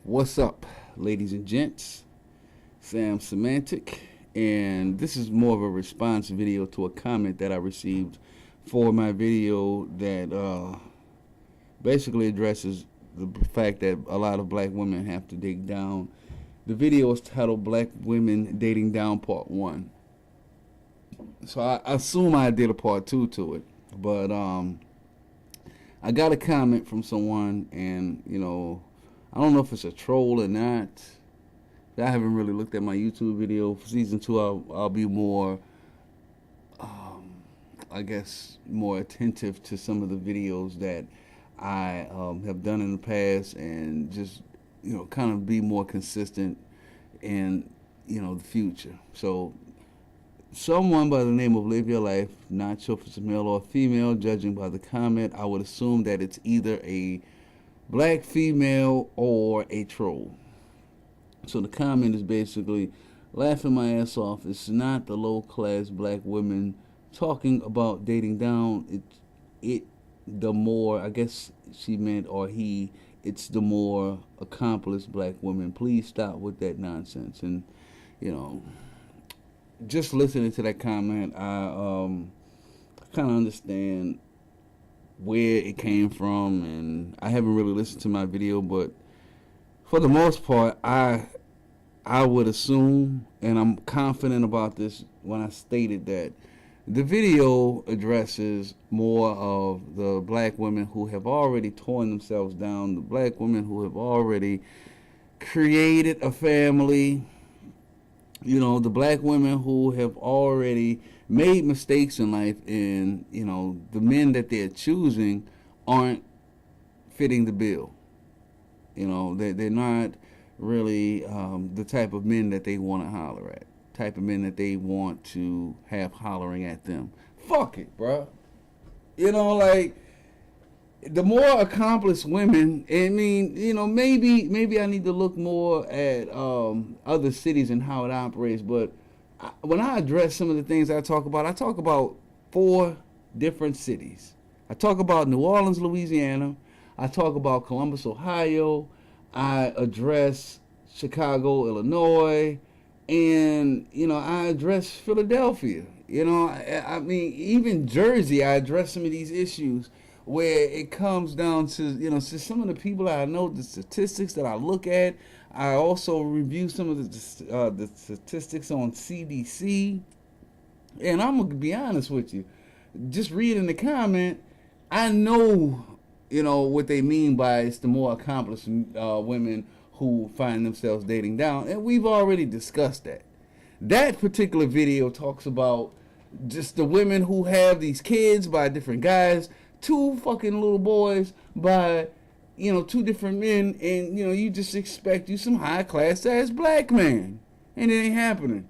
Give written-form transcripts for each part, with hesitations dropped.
What's up, ladies and gents? SamSemantic, and this is more of a response video to a comment that I received for my video that basically addresses the fact that a lot of black women have to dig down. The video is titled Black Women Dating Down Part 1. So I assume I did a part 2 to it, but I got a comment from someone, and I don't know if it's a troll or not. I haven't really looked at my YouTube video. For season 2, I'll be more, I guess, more attentive to some of the videos that I have done in the past, and just kind of be more consistent in the future. So someone by the name of Live Your Life, not sure if it's a male or a female, judging by the comment, I would assume that it's either a black female or a troll. So the comment is basically, laughing my ass off. It's not the low-class black women talking about dating down. The more, I guess she meant, or he, it's the more accomplished black women. Please stop with that nonsense. And just listening to that comment, I kind of understand where it came from, and I haven't really listened to my video, but for the most part, I would assume, and I'm confident about this when I stated that the video addresses more of the black women who have already torn themselves down, the black women who have already created a family, the black women who have already made mistakes in life, and the men that they're choosing aren't fitting the bill. They're not really the type of men that they want to holler at, type of men that they want to have hollering at them. Fuck it, bro. Like, the more accomplished women, maybe I need to look more at other cities and how it operates, but when I address some of the things I talk about 4 different cities. I talk about New Orleans, Louisiana. I talk about Columbus, Ohio. I address Chicago, Illinois. And, I address Philadelphia. Even Jersey, I address some of these issues where it comes down to, some of the people I know, the statistics that I look at. I also review some of the statistics on CDC. And I'm going to be honest with you. Just reading the comment, I know, what they mean by it's the more accomplished women who find themselves dating down. And we've already discussed that. That particular video talks about just the women who have these kids by different guys, 2 fucking little boys by 2 different men, and you just expect you some high class ass black man, and it ain't happening.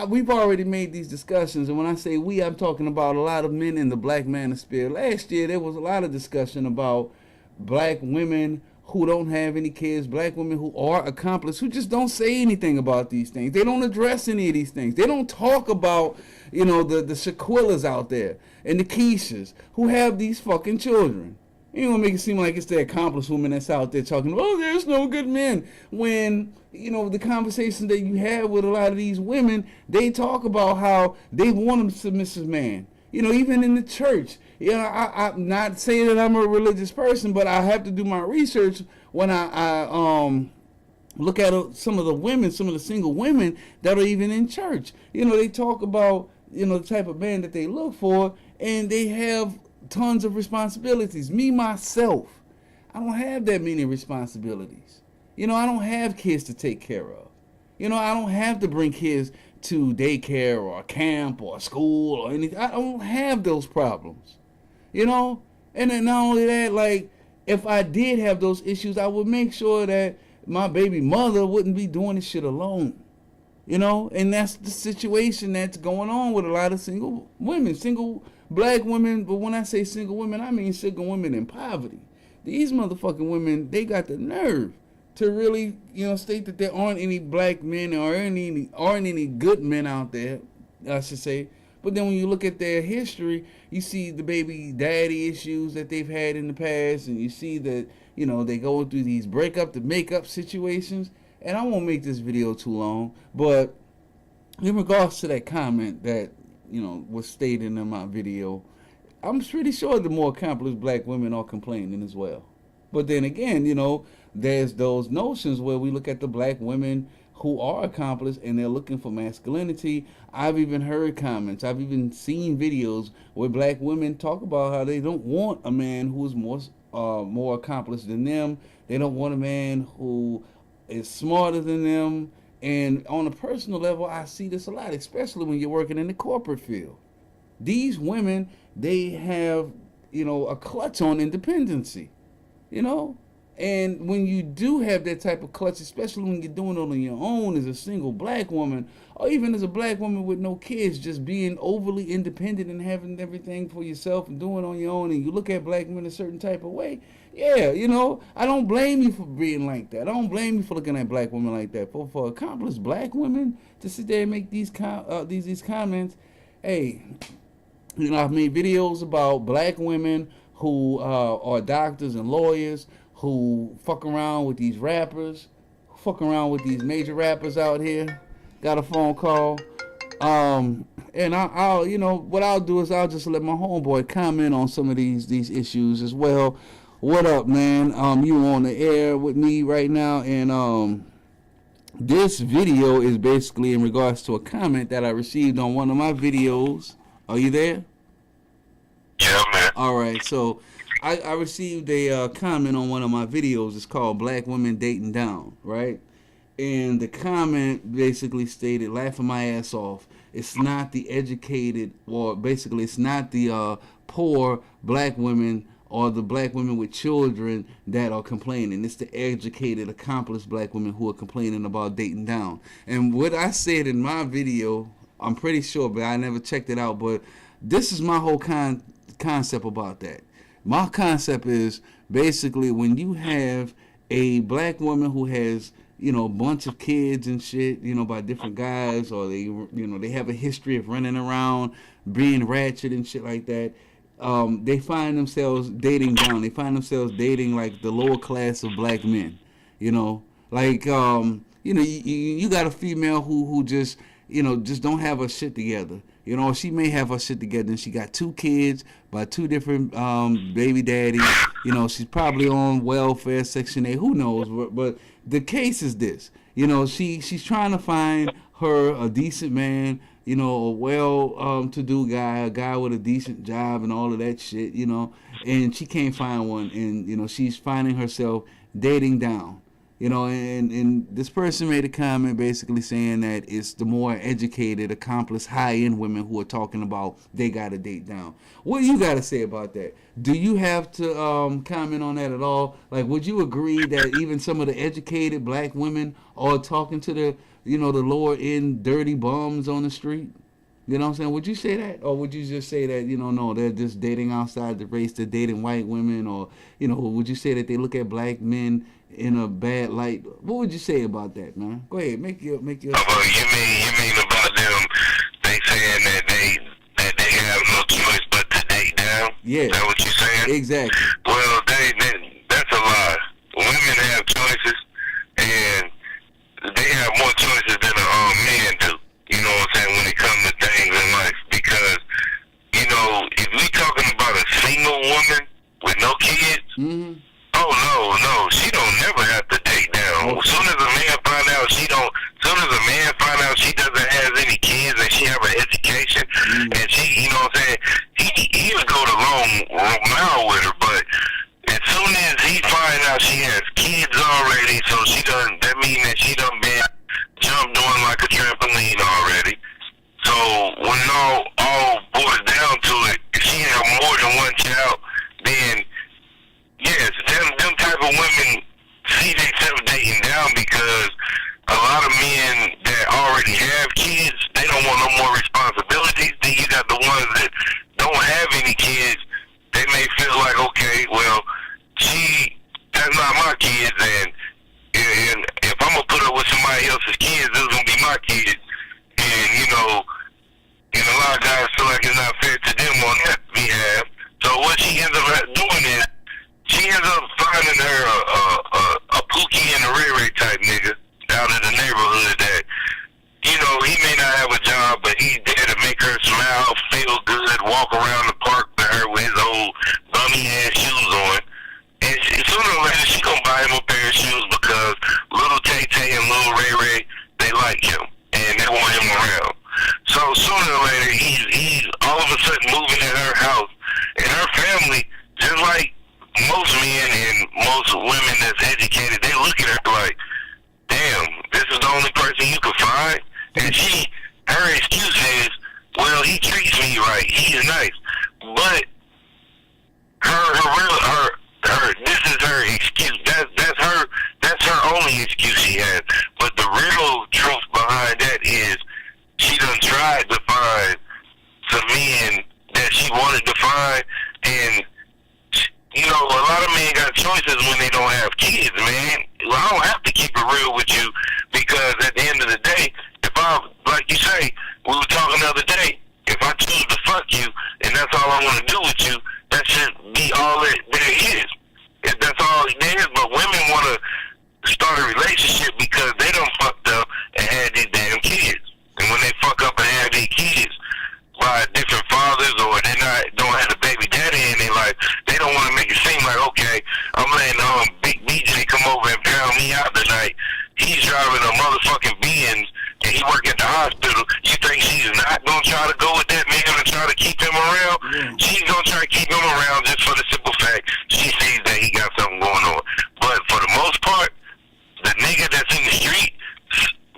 We've already made these discussions, and when I say we, I'm talking about a lot of men in the black manosphere. Last year there was a lot of discussion about black women who don't have any kids, black women who are accomplished, who just don't say anything about these things. They don't address any of these things. They don't talk about, the Shaquillas out there and the Keishas who have these fucking children. You don't make it seem like it's the accomplished women that's out there talking, oh, there's no good men. When, the conversation that you have with a lot of these women, they talk about how they want a submissive man. Even in the church. I'm not saying that I'm a religious person, but I have to do my research when I look at some of the women, some of the single women that are even in church. They talk about, the type of man that they look for, and they have tons of responsibilities. Me, myself, I don't have that many responsibilities. I don't have kids to take care of. I don't have to bring kids to daycare or camp or school or anything. I don't have those problems. And then not only that, like, if I did have those issues, I would make sure that my baby mother wouldn't be doing this shit alone. And that's the situation that's going on with a lot of single women, single black women. But when I say single women, I mean single women in poverty. These motherfucking women, they got the nerve to really, state that there aren't any black men or aren't any good men out there, I should say, But then when you look at their history, you see the baby daddy issues that they've had in the past, and you see that, you know, they go through these breakup to makeup situations. And I won't make this video too long, but in regards to that comment that, you know, was stated in my video, I'm pretty sure the more accomplished black women are complaining as well. But then again, you know, there's those notions where we look at the black women who are accomplished and they're looking for masculinity. I've even heard comments, I've even seen videos where black women talk about how they don't want a man who is more accomplished than them. They don't want a man who is smarter than them. And on a personal level, I see this a lot, especially when you're working in the corporate field. These women, they have, you know, a clutch on independency, you know? And when you do have that type of clutch, especially when you're doing it on your own as a single black woman, or even as a black woman with no kids, just being overly independent and having everything for yourself and doing it on your own, and you look at black men a certain type of way, yeah, you know, I don't blame you for being like that. I don't blame you for looking at black women like that. For accomplished black women to sit there and make these comments, hey, you know, I've made videos about black women who are doctors and lawyers who fuck around with these rappers, fuck around with these major rappers out here. Got a phone call. And I'll, you know, what I'll do is I'll just let my homeboy comment on some of these issues as well. What up, man? You on the air with me right now, and this video is basically in regards to a comment that I received on one of my videos. Are you there? Yeah, man. All right, so I received a comment on one of my videos. It's called Black Women Dating Down, right? And the comment basically stated, laughing my ass off, it's not the educated, or basically it's not the poor black women or the black women with children that are complaining. It's the educated, accomplished black women who are complaining about dating down. And what I said in my video, I'm pretty sure, but I never checked it out, but this is my whole concept about that. My concept is basically when you have a black woman who has, you know, a bunch of kids and shit, you know, by different guys, or they, you know, they have a history of running around, being ratchet and shit like that. They find themselves dating down. They find themselves dating like the lower class of black men, you know, like, you know, you got a female who just, you know, just don't have her shit together. You know, she may have her shit together and she got 2 kids by 2 different baby daddies. You know, she's probably on welfare, Section 8, who knows. But the case is this. You know, she's trying to find her a decent man, you know, a well-to-do guy, a guy with a decent job and all of that shit, you know, and she can't find one. And, you know, she's finding herself dating down. You know, and this person made a comment basically saying that it's the more educated, accomplished, high-end women who are talking about they got to date down. What do you got to say about that? Do you have to comment on that at all? Like, would you agree that even some of the educated black women are talking to the, you know, the lower-end dirty bums on the street? You know what I'm saying? Would you say that? Or would you just say that, you know, no, they're just dating outside the race, they're dating white women? Or, you know, would you say that they look at black men in a bad light? What would you say about that, man? Go ahead, make your. Oh, you mean about them? They saying that they have no choice but to date down? Yeah. Is that what you're saying? Exactly. Well, that's a lie. Women have choices, and they have more choices than a man do. You know what I'm saying, when it comes to things in life. Because, you know, if we talking about a single woman with no kids, oh no, she don't never have to date down. As soon as a man find out she doesn't have any kids and she have an education, and she, you know what I'm saying, he'll go the long mile with her. But as soon as he find out she has kids already, so that means that she done been jumped on like a trampoline already. So when it all boils down to it, if she have more than one child, then yes, them type of women see themselves dating down, because a lot of men that already have kids, they don't want no more responsibilities. Then you got the ones that don't have any kids. They may feel like, okay, well, that's not my kids, and if I'm gonna put up with somebody else's kids, those gonna be my kids. And you know, and a lot of guys she ends up doing is she ends up finding her a Pookie and a Ray Ray type nigga out in the neighborhood that, you know, he may not have a job, but he's there to make her smile, feel good, walk around the park with her with his old bummy ass shoes on. And sooner or later, she gonna buy him a pair of shoes because little Tay Tay and little Ray Ray, they like him and they want him around. So sooner or later, he's all of a sudden moving in her house, and her family, just like most men and most women that's educated, they look at her like, damn, this is the only person you can find. And her excuse is, well, he treats me right, he's nice. But this is her excuse. That's her only excuse she has. But the real truth behind that is she done tried to find some men that she wanted to find, and you know, a lot of men got choices when they don't have kids, man. Well, I don't have to keep it real with you, because at the end of the day, if like you say, we were talking the other day, if I choose to fuck you and that's all I want to do with you, that should be all that there is. If that's all there is, but women want to start a relationship because they done fucked up and had these damn kids. And when they fuck up and have these kids by different fathers, or they don't have a baby daddy in their life, they don't want to make it seem like, okay, I'm letting Big BJ come over and pound me out tonight. He's driving a motherfucking Benz and he work at the hospital. You think she's not gonna try to go with that man and try to keep him around? Yeah. She's gonna try to keep him around just for the simple fact she sees that he got something going on. But for the most part, the nigga that's in the street,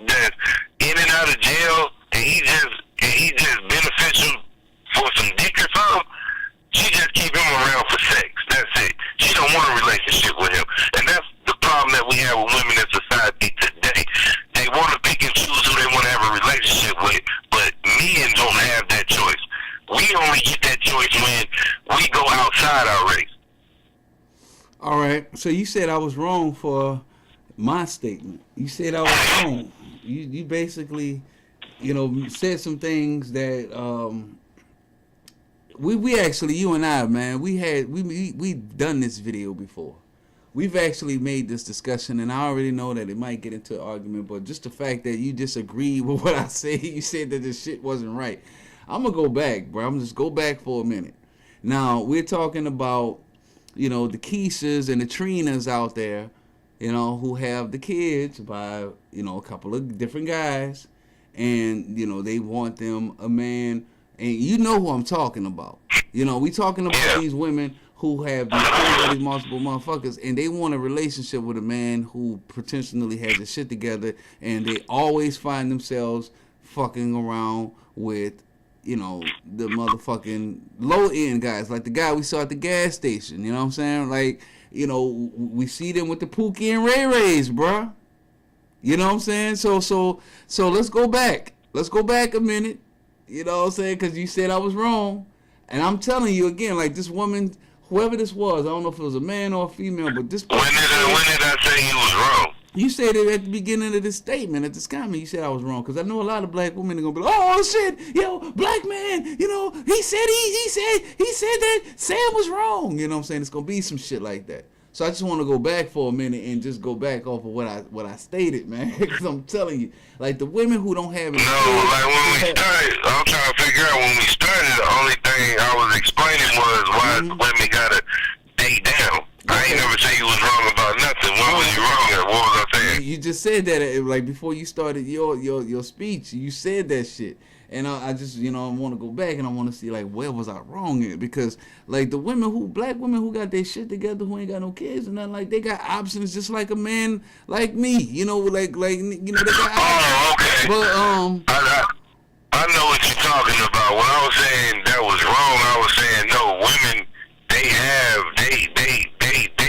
that's in and out of jail, and he's just beneficial for some dick or something, she just keep him around for sex. That's it. She don't want a relationship with him. And that's the problem that we have with women in society today. They want to pick and choose who they want to have a relationship with, but men don't have that choice. We only get that choice when we go outside our race. All right. So you said I was wrong for my statement. You said I was wrong. You basically, you know, said some things that we actually, you and I, man, we've done this video before. We've actually made this discussion, and I already know that it might get into an argument, but just the fact that you disagreed with what I said, you said that this shit wasn't right. I'm going to go back, bro. I'm just go back for a minute. Now, we're talking about, you know, the Keishas and the Trinas out there, you know, who have the kids by, you know, a couple of different guys, and, you know, they want them a man, and you know who I'm talking about. You know, we talking about these women who have these multiple motherfuckers, and they want a relationship with a man who potentially has his shit together, and they always find themselves fucking around with, you know, the motherfucking low-end guys, like the guy we saw at the gas station, you know what I'm saying? Like, you know, we see them with the Pookie and Ray Rays, bruh. You know what I'm saying? So let's go back. Let's go back a minute, you know what I'm saying? Because you said I was wrong, and I'm telling you again, like, this woman, whoever this was, I don't know if it was a man or a female, but this person... When did I say you was wrong? You said it at the beginning of this statement, at this comment, you said I was wrong. Because I know a lot of black women are going to be like, oh, shit, yo, black man, you know, he said that Sam was wrong. You know what I'm saying? It's going to be some shit like that. So I just want to go back for a minute and just go back off of what I stated, man. Because I'm telling you, like, the women who don't have... like when we started, I'm trying to figure out when we started, the only thing I was explaining was why women got to date down. I ain't never say you was wrong about nothing. What was you wrong at? What was I saying? You just said that, like, before you started your speech, you said that shit. And I just, you know, I want to go back and I want to see, like, where was I wrong at? Because, like, the black women who got their shit together, who ain't got no kids and nothing, like, they got options just like a man like me. You know, like you know, they got options. Oh, okay. But, I know what you're talking about. When I was saying that was wrong, I was saying, no, women, they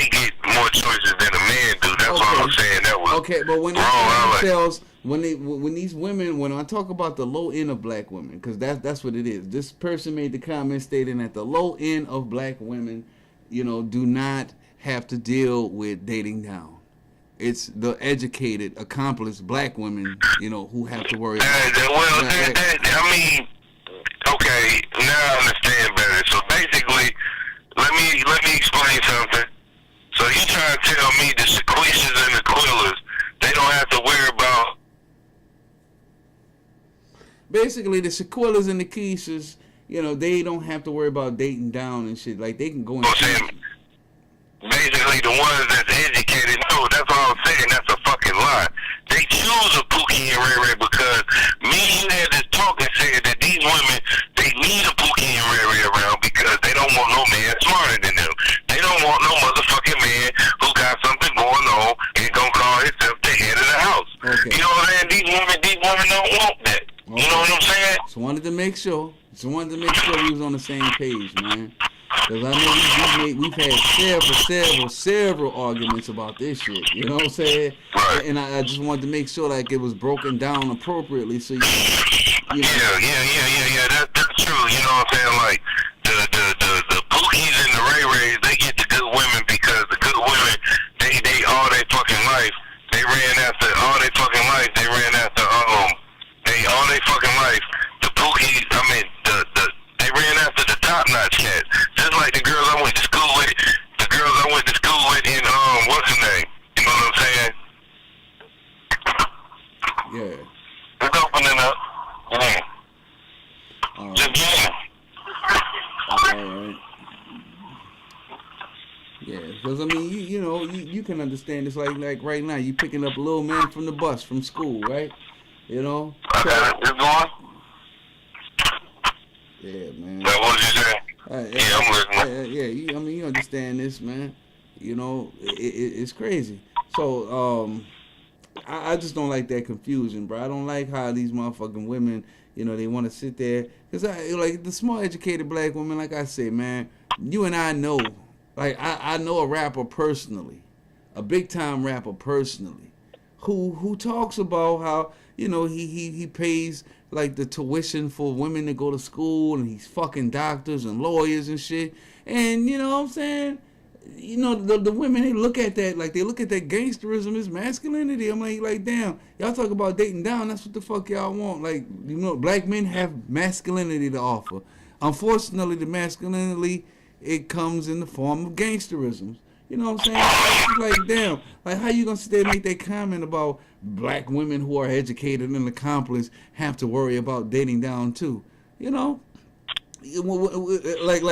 get more choices than a man do. That's what I'm saying. That was okay, but when wrong. When these women, when I talk about the low end of black women, because that's what it is. This person made the comment stating that the low end of black women, you know, do not have to deal with dating down. It's the educated, accomplished black women, you know, who have to worry. I mean, okay, now I understand better. So basically, let let me explain something. So you trying to tell me the sequoias and the Aquillas, they don't have to worry about. Basically, the Sequillas and the Keishas, you know, they don't have to worry about dating down and shit. Like, they can go and basically, the ones that's educated, no, that's all I'm saying. That's a fucking lie. They choose a Pookie and Ray Ray because me and you had this talk and said that these women, they need a Pookie and Ray Ray around because they don't want no man smarter than them. They don't want no motherfucking man who got something going on and gonna call himself the head of the house. Okay. You know what I'm saying? These women don't want that. Okay. You know what I'm saying? So wanted to make sure we was on the same page, man. Because I know we've had several arguments about this shit. You know what I'm saying? Right. And I just wanted to make sure like it was broken down appropriately. So you know. Yeah. That's true. You know what I'm saying? Like the Pookies and the Ray Rays, they get the good women because the good women, they all their fucking life, they ran after all their fucking life. They ran after all their fucking life. The Pookies, they ran after the top-notch cats. Just like the girls I went to school with, in, what's her name? You know what I'm saying? Yeah. It's opening up. Just yeah. Alright. Yeah, because I mean, you know, you can understand it's like right now, you picking up a little man from the bus from school, right? You know? It's going? Yeah, man. Now, what did you say? Yeah, I'm listening. I mean, you understand this, man. You know, it's crazy. So, I just don't like that confusion, bro. I don't like how these motherfucking women, you know, they want to sit there. Because, like, the small, educated black woman, like I say, man, you and I know. Like, I know a rapper personally, a big-time rapper personally, who talks about how, you know, he pays, like, the tuition for women to go to school, and he's fucking doctors and lawyers and shit. And, you know what I'm saying? You know, the women, they look at that, like, they look at that gangsterism as masculinity. I'm like, damn, y'all talk about dating down, that's what the fuck y'all want. Like, you know, black men have masculinity to offer. Unfortunately, the masculinity, it comes in the form of gangsterism. You know what I'm saying? It's like, damn, like, how you gonna sit there and make that comment about black women who are educated and accomplished have to worry about dating down too? You know? Like,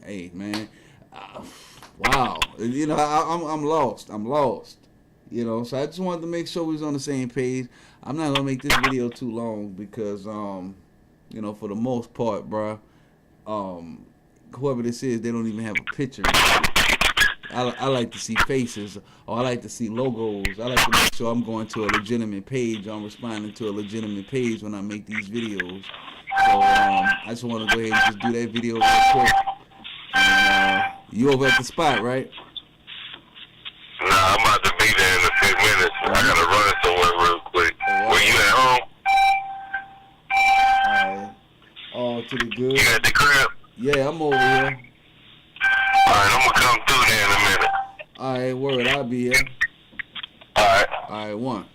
hey, man. Wow. You know, I'm lost. You know, so I just wanted to make sure we was on the same page. I'm not gonna make this video too long because, you know, for the most part, bruh, whoever this is, they don't even have a picture. I like to see faces, or I like to see logos. I like to make sure I'm going to a legitimate page. I'm responding to a legitimate page when I make these videos. So I just want to go ahead and just do that video real quick. And you over at the spot, right? Nah, I'm about to be there in a few minutes. I gotta run somewhere real quick. Were you at home? Alright. All to the good. You at the crib? Yeah, I'm over here. Alright, I'm gonna come through there in a minute. Alright, word, I'll be here. Alright. Alright, one.